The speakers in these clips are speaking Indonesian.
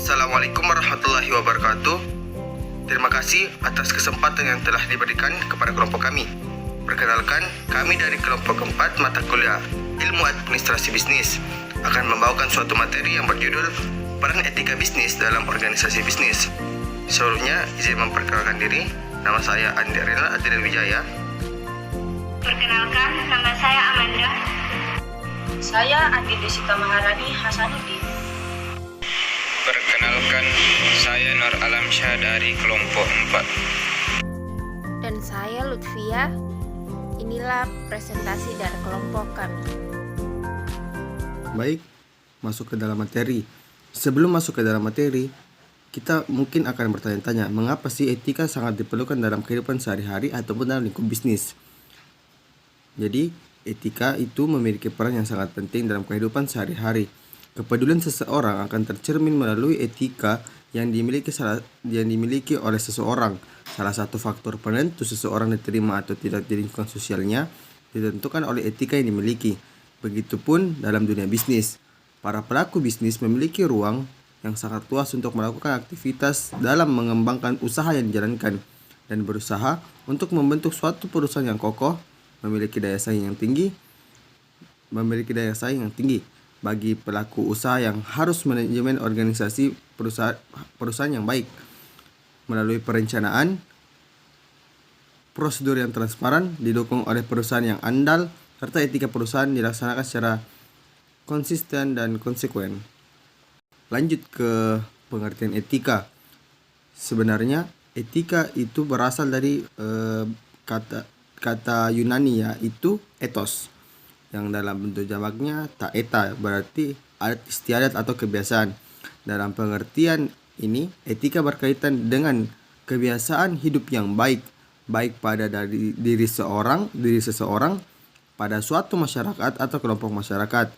Assalamualaikum warahmatullahi wabarakatuh. Terima kasih atas kesempatan yang telah diberikan kepada kelompok kami. Perkenalkan, kami dari kelompok keempat mata kuliah Ilmu Administrasi Bisnis akan membawakan suatu materi yang berjudul Peran Etika Bisnis dalam Organisasi Bisnis. Sebelumnya, izin memperkenalkan diri. Nama saya Andi Arila Adil Wijaya. Perkenalkan, nama saya Amanda. Saya Andi Desita Maharani Hasanuddin. Perkenalkan, saya Nur Alamsyah dari kelompok 4. Dan saya Lutfia. Inilah presentasi dari kelompok kami. Baik, masuk ke dalam materi. Sebelum masuk ke dalam materi, kita mungkin akan bertanya-tanya, mengapa sih etika sangat diperlukan dalam kehidupan sehari-hari ataupun dalam lingkup bisnis? Jadi, etika itu memiliki peran yang sangat penting dalam kehidupan sehari-hari. Kepedulian seseorang akan tercermin melalui etika yang dimiliki oleh seseorang. Salah satu faktor penentu seseorang diterima atau tidak di lingkungan sosialnya ditentukan oleh etika yang dimiliki. Begitupun dalam dunia bisnis. Para pelaku bisnis memiliki ruang yang sangat luas untuk melakukan aktivitas dalam mengembangkan usaha yang dijalankan dan berusaha untuk membentuk suatu perusahaan yang kokoh, memiliki daya saing yang tinggi. Bagi pelaku usaha yang harus manajemen organisasi perusahaan yang baik melalui perencanaan, prosedur yang transparan, didukung oleh perusahaan yang andal, serta etika perusahaan dilaksanakan secara konsisten dan konsekuen. Lanjut ke pengertian etika. Sebenarnya etika itu berasal dari kata Yunani, yaitu ethos, yang dalam bentuk jamaknya taeta, berarti adat istiadat atau kebiasaan. Dalam pengertian ini, etika berkaitan dengan kebiasaan hidup yang baik pada diri seseorang, pada suatu masyarakat atau kelompok masyarakat.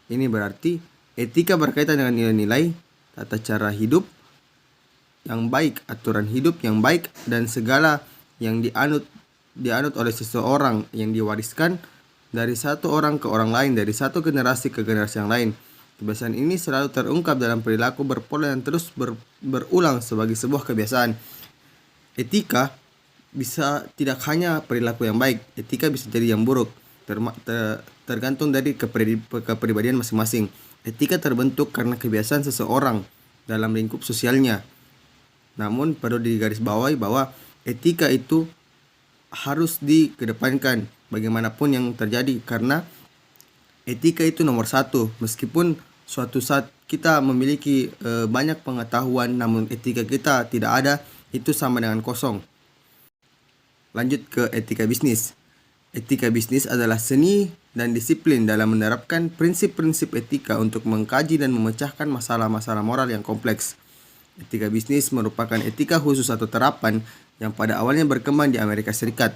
Ini berarti etika berkaitan dengan nilai-nilai, tata cara hidup yang baik, aturan hidup yang baik, dan segala yang dianut oleh seseorang, yang diwariskan dari satu orang ke orang lain, dari satu generasi ke generasi yang lain. Kebiasaan ini selalu terungkap dalam perilaku berpola yang terus berulang sebagai sebuah kebiasaan. Etika bisa tidak hanya perilaku yang baik, etika bisa jadi yang buruk, tergantung dari kepribadian masing-masing. Etika terbentuk karena kebiasaan seseorang dalam lingkup sosialnya. Namun perlu digarisbawahi bahwa etika itu harus dikedepankan bagaimanapun yang terjadi, karena etika itu nomor satu. Meskipun suatu saat kita memiliki banyak pengetahuan namun etika kita tidak ada, itu sama dengan kosong. Lanjut ke etika bisnis. Etika bisnis adalah seni dan disiplin dalam menerapkan prinsip-prinsip etika untuk mengkaji dan memecahkan masalah-masalah moral yang kompleks. Etika bisnis merupakan etika khusus atau terapan yang pada awalnya berkembang di Amerika Serikat.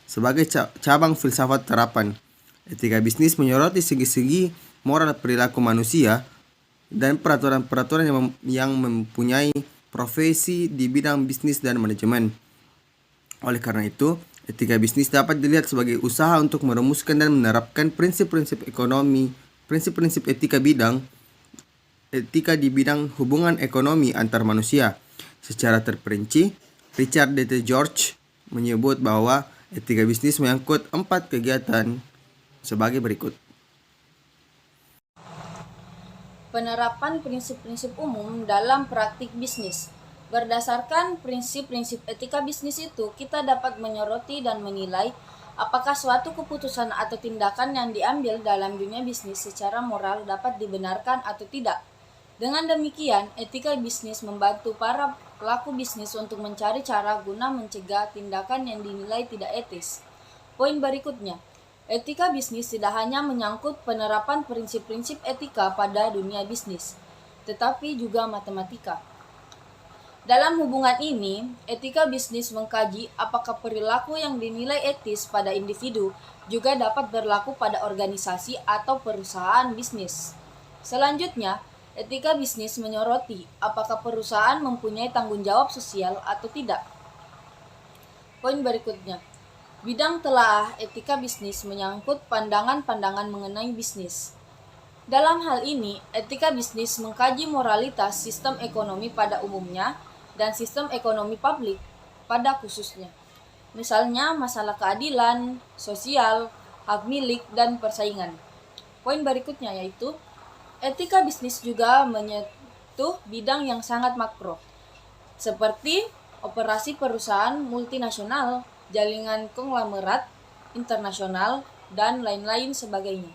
Sebagai cabang filsafat terapan, etika bisnis menyoroti segi-segi moral perilaku manusia dan peraturan-peraturan yang mempunyai profesi di bidang bisnis dan manajemen. Oleh karena itu, etika bisnis dapat dilihat sebagai usaha untuk merumuskan dan menerapkan prinsip-prinsip ekonomi, prinsip-prinsip etika di bidang hubungan ekonomi antar manusia. Secara terperinci, Richard D. George menyebut bahwa etika bisnis menyangkut 4 kegiatan sebagai berikut. Penerapan prinsip-prinsip umum dalam praktik bisnis. Berdasarkan prinsip-prinsip etika bisnis itu, kita dapat menyoroti dan menilai apakah suatu keputusan atau tindakan yang diambil dalam dunia bisnis secara moral dapat dibenarkan atau tidak. Dengan demikian, etika bisnis membantu para pelaku bisnis untuk mencari cara guna mencegah tindakan yang dinilai tidak etis. Poin berikutnya, etika bisnis tidak hanya menyangkut penerapan prinsip-prinsip etika pada dunia bisnis, tetapi juga matematika. Dalam hubungan ini, etika bisnis mengkaji apakah perilaku yang dinilai etis pada individu juga dapat berlaku pada organisasi atau perusahaan bisnis. Selanjutnya, etika bisnis menyoroti apakah perusahaan mempunyai tanggung jawab sosial atau tidak. Poin berikutnya, bidang telaah etika bisnis menyangkut pandangan-pandangan mengenai bisnis. Dalam hal ini, etika bisnis mengkaji moralitas sistem ekonomi pada umumnya dan sistem ekonomi publik pada khususnya. Misalnya masalah keadilan, sosial, hak milik, dan persaingan. Poin berikutnya yaitu, etika bisnis juga menyentuh bidang yang sangat makro, seperti operasi perusahaan multinasional, jaringan konglomerat internasional, dan lain-lain sebagainya.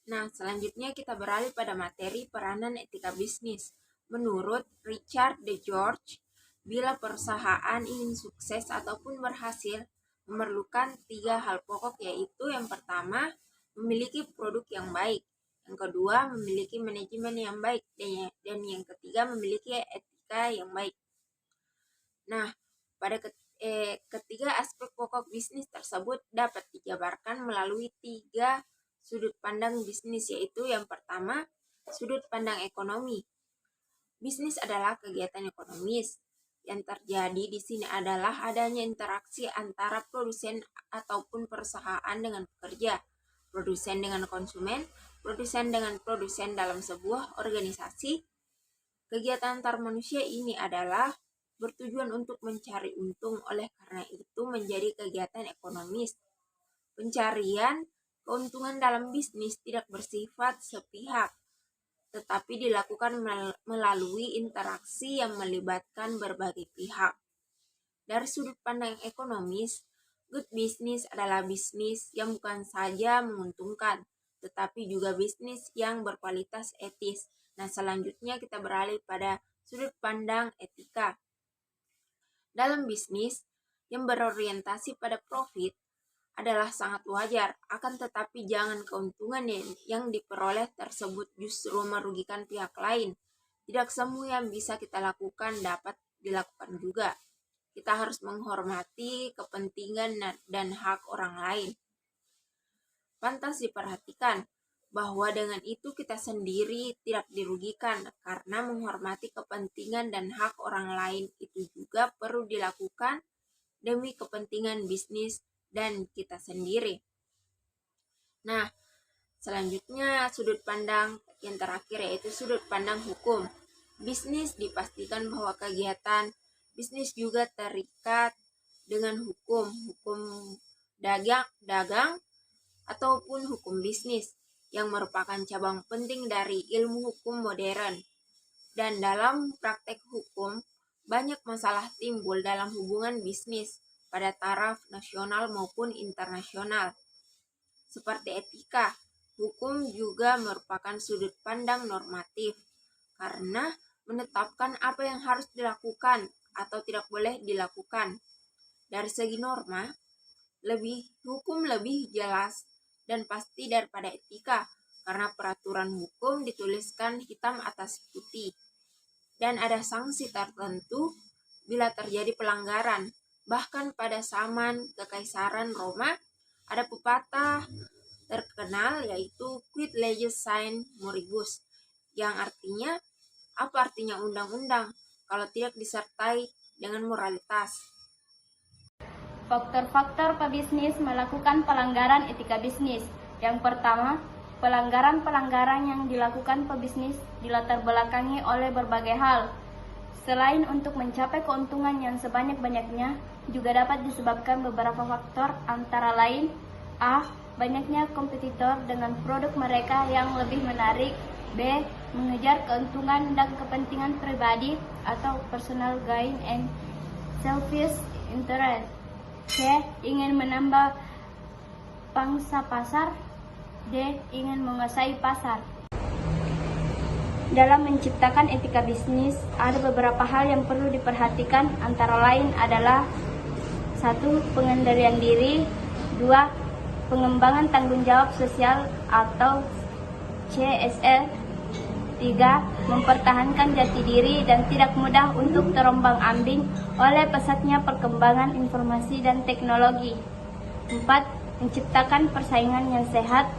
Nah, selanjutnya kita beralih pada materi peranan etika bisnis. Menurut Richard de George, bila perusahaan ingin sukses ataupun berhasil, memerlukan 3 hal pokok, yaitu yang pertama, memiliki produk yang baik, yang kedua, memiliki manajemen yang baik, dan yang ketiga, memiliki etika yang baik. Nah, pada ketiga aspek pokok bisnis tersebut dapat dijabarkan melalui 3 sudut pandang bisnis, yaitu yang pertama, sudut pandang ekonomi. Bisnis adalah kegiatan ekonomis. Yang terjadi di sini adalah adanya interaksi antara produsen ataupun perusahaan dengan pekerja, produsen dengan konsumen, produsen dengan produsen dalam sebuah organisasi. Kegiatan antar manusia ini adalah bertujuan untuk mencari untung, oleh karena itu menjadi kegiatan ekonomis. Pencarian keuntungan dalam bisnis tidak bersifat sepihak, tetapi dilakukan melalui interaksi yang melibatkan berbagai pihak. Dari sudut pandang ekonomis, good business adalah bisnis yang bukan saja menguntungkan, tetapi juga bisnis yang berkualitas etis. Nah, selanjutnya kita beralih pada sudut pandang etika. Dalam bisnis yang berorientasi pada profit, adalah sangat wajar, akan tetapi jangan keuntungan yang diperoleh tersebut justru merugikan pihak lain. Tidak semua yang bisa kita lakukan dapat dilakukan juga. Kita harus menghormati kepentingan dan hak orang lain. Pantas diperhatikan bahwa dengan itu kita sendiri tidak dirugikan, karena menghormati kepentingan dan hak orang lain itu juga perlu dilakukan demi kepentingan bisnis dan kita sendiri. Nah, selanjutnya sudut pandang yang terakhir yaitu sudut pandang hukum. Bisnis dipastikan bahwa kegiatan bisnis juga terikat dengan hukum dagang ataupun hukum bisnis yang merupakan cabang penting dari ilmu hukum modern. Dan dalam praktek hukum, banyak masalah timbul dalam hubungan bisnis pada taraf nasional maupun internasional. Seperti etika, hukum juga merupakan sudut pandang normatif karena menetapkan apa yang harus dilakukan atau tidak boleh dilakukan. Dari segi norma, hukum lebih jelas dan pasti daripada etika karena peraturan hukum dituliskan hitam atas putih dan ada sanksi tertentu bila terjadi pelanggaran. Bahkan pada zaman Kekaisaran Roma, ada pepatah terkenal yaitu Quid Leges Sine Moribus, yang artinya, apa artinya undang-undang kalau tidak disertai dengan moralitas. Faktor-faktor pebisnis melakukan pelanggaran etika bisnis. Yang pertama, pelanggaran-pelanggaran yang dilakukan pebisnis dilatar belakangi oleh berbagai hal. Selain untuk mencapai keuntungan yang sebanyak-banyaknya, juga dapat disebabkan beberapa faktor antara lain: A. Banyaknya kompetitor dengan produk mereka yang lebih menarik. B. Mengejar keuntungan dan kepentingan pribadi atau personal gain and selfish interest. C. Ingin menambah pangsa pasar. D. Ingin menguasai pasar. Dalam menciptakan etika bisnis, ada beberapa hal yang perlu diperhatikan, antara lain adalah 1. Pengendalian diri. 2. Pengembangan tanggung jawab sosial atau CSR. 3. Mempertahankan jati diri dan tidak mudah untuk terombang-ambing oleh pesatnya perkembangan informasi dan teknologi. 4. Menciptakan persaingan yang sehat.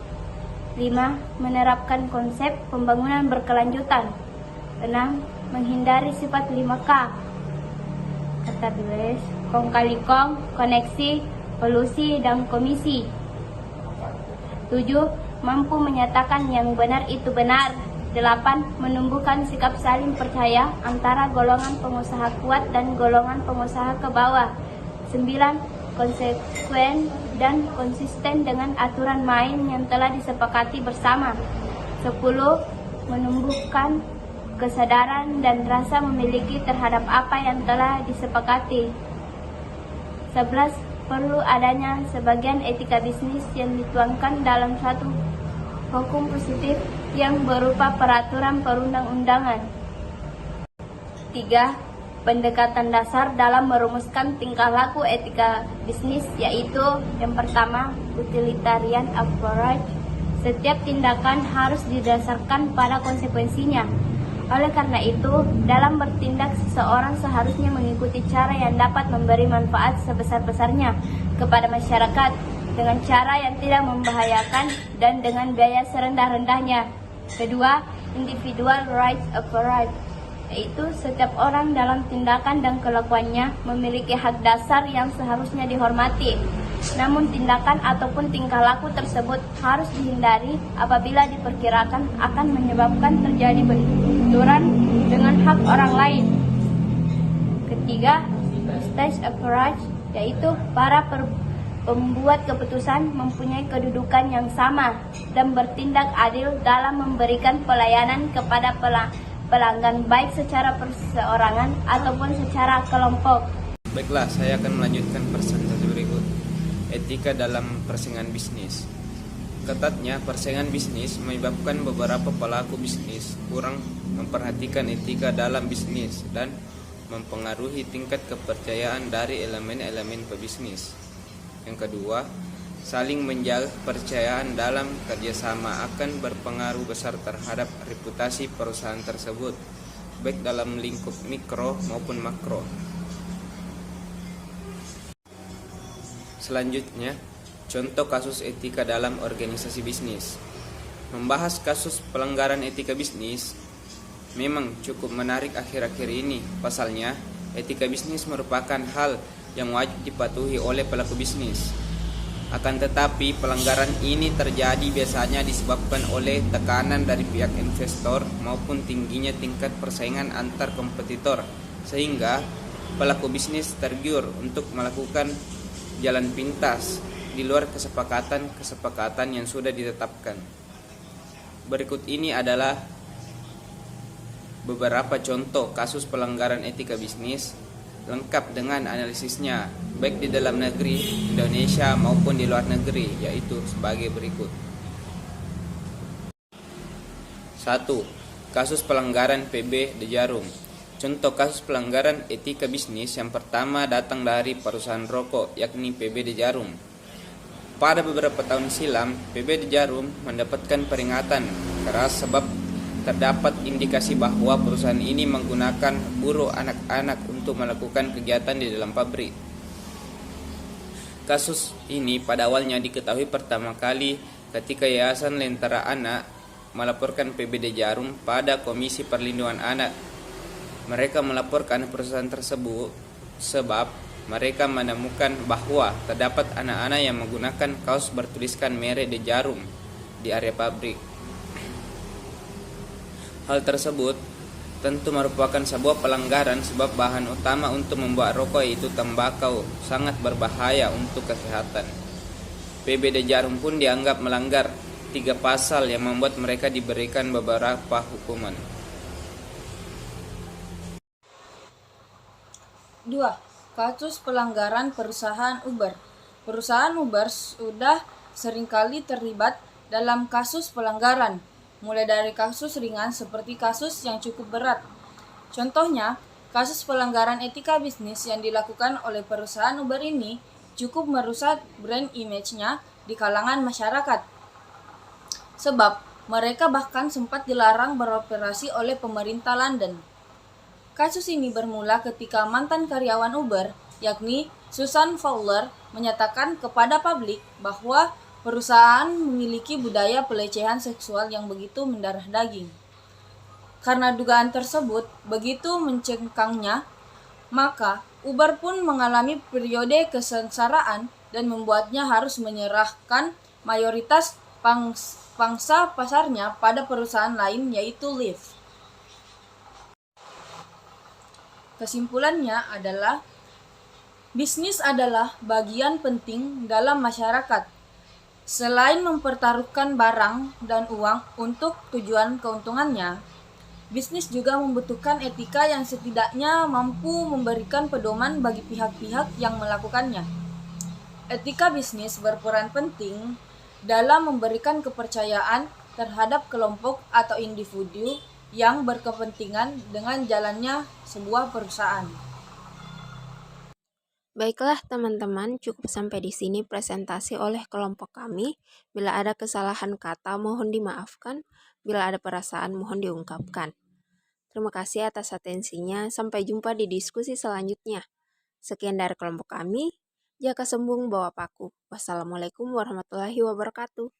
5. Menerapkan konsep pembangunan berkelanjutan. 6. Menghindari sifat 5K. Kata tulis, kong kali kong, koneksi, polusi, dan komisi. 7. mampu menyatakan yang benar itu benar. 8. Menumbuhkan sikap saling percaya antara golongan pengusaha kuat dan golongan pengusaha ke bawah. 9. Konsekuen dan konsisten dengan aturan main yang telah disepakati bersama. 10. Menumbuhkan kesadaran dan rasa memiliki terhadap apa yang telah disepakati. 11. Perlu adanya sebagian etika bisnis yang dituangkan dalam suatu hukum positif yang berupa peraturan perundang-undangan. 3. Pendekatan dasar dalam merumuskan tingkah laku etika bisnis yaitu yang pertama, utilitarian approach. Setiap tindakan harus didasarkan pada konsekuensinya. Oleh karena itu, dalam bertindak seseorang seharusnya mengikuti cara yang dapat memberi manfaat sebesar-besarnya kepada masyarakat dengan cara yang tidak membahayakan dan dengan biaya serendah-rendahnya. Kedua, individual rights approach, yaitu setiap orang dalam tindakan dan kelakuannya memiliki hak dasar yang seharusnya dihormati. Namun tindakan ataupun tingkah laku tersebut harus dihindari apabila diperkirakan akan menyebabkan terjadi benturan dengan hak orang lain. Ketiga, stage approach, yaitu para pembuat keputusan mempunyai kedudukan yang sama dan bertindak adil dalam memberikan pelayanan kepada pelanggan baik secara perseorangan ataupun secara kelompok. Baiklah, saya akan melanjutkan presentasi berikut. Etika dalam persaingan bisnis. Ketatnya persaingan bisnis menyebabkan beberapa pelaku bisnis kurang memperhatikan etika dalam bisnis dan mempengaruhi tingkat kepercayaan dari elemen-elemen pebisnis. Yang kedua, saling menjaga kepercayaan dalam kerjasama akan berpengaruh besar terhadap reputasi perusahaan tersebut, baik dalam lingkup mikro maupun makro. Selanjutnya, contoh kasus etika dalam organisasi bisnis. Membahas kasus pelanggaran etika bisnis memang cukup menarik akhir-akhir ini. Pasalnya, etika bisnis merupakan hal yang wajib dipatuhi oleh pelaku bisnis. Akan tetapi, pelanggaran ini terjadi biasanya disebabkan oleh tekanan dari pihak investor maupun tingginya tingkat persaingan antar kompetitor, sehingga pelaku bisnis tergiur untuk melakukan jalan pintas di luar kesepakatan yang sudah ditetapkan. Berikut ini adalah beberapa contoh kasus pelanggaran etika bisnis lengkap dengan analisisnya baik di dalam negeri Indonesia maupun di luar negeri, yaitu sebagai berikut. 1. Kasus pelanggaran PB De Jarum. Contoh kasus pelanggaran etika bisnis yang pertama datang dari perusahaan rokok, yakni PB De Jarum. Pada beberapa tahun silam, PB De Jarum mendapatkan peringatan keras sebab terdapat indikasi bahwa perusahaan ini menggunakan buruh anak-anak untuk melakukan kegiatan di dalam pabrik. Kasus ini pada awalnya diketahui pertama kali ketika Yayasan Lentera Anak melaporkan PB De Jarum pada Komisi Perlindungan Anak. Mereka melaporkan perusahaan tersebut sebab mereka menemukan bahwa terdapat anak-anak yang menggunakan kaos bertuliskan merek De Jarum di area pabrik. Hal tersebut tentu merupakan sebuah pelanggaran sebab bahan utama untuk membuat rokok yaitu tembakau sangat berbahaya untuk kesehatan. PB De Jarum pun dianggap melanggar 3 pasal yang membuat mereka diberikan beberapa hukuman. 2. Kasus pelanggaran perusahaan Uber. Perusahaan Uber sudah seringkali terlibat dalam kasus pelanggaran, mulai dari kasus ringan seperti kasus yang cukup berat. Contohnya, kasus pelanggaran etika bisnis yang dilakukan oleh perusahaan Uber ini cukup merusak brand image-nya di kalangan masyarakat. Sebab mereka bahkan sempat dilarang beroperasi oleh pemerintah London. Kasus ini bermula ketika mantan karyawan Uber, yakni Susan Fowler, menyatakan kepada publik bahwa perusahaan memiliki budaya pelecehan seksual yang begitu mendarah daging. Karena dugaan tersebut begitu mencengkangnya, maka Uber pun mengalami periode kesengsaraan dan membuatnya harus menyerahkan mayoritas pangsa pasarnya pada perusahaan lain yaitu Lyft. Kesimpulannya adalah bisnis adalah bagian penting dalam masyarakat. Selain mempertaruhkan barang dan uang untuk tujuan keuntungannya, bisnis juga membutuhkan etika yang setidaknya mampu memberikan pedoman bagi pihak-pihak yang melakukannya. Etika bisnis berperan penting dalam memberikan kepercayaan terhadap kelompok atau individu yang berkepentingan dengan jalannya sebuah perusahaan. Baiklah teman-teman, cukup sampai di sini presentasi oleh kelompok kami. Bila ada kesalahan kata mohon dimaafkan, bila ada perasaan mohon diungkapkan. Terima kasih atas atensinya, sampai jumpa di diskusi selanjutnya. Sekian dari kelompok kami, jaka sembung bawa paku. Wassalamualaikum warahmatullahi wabarakatuh.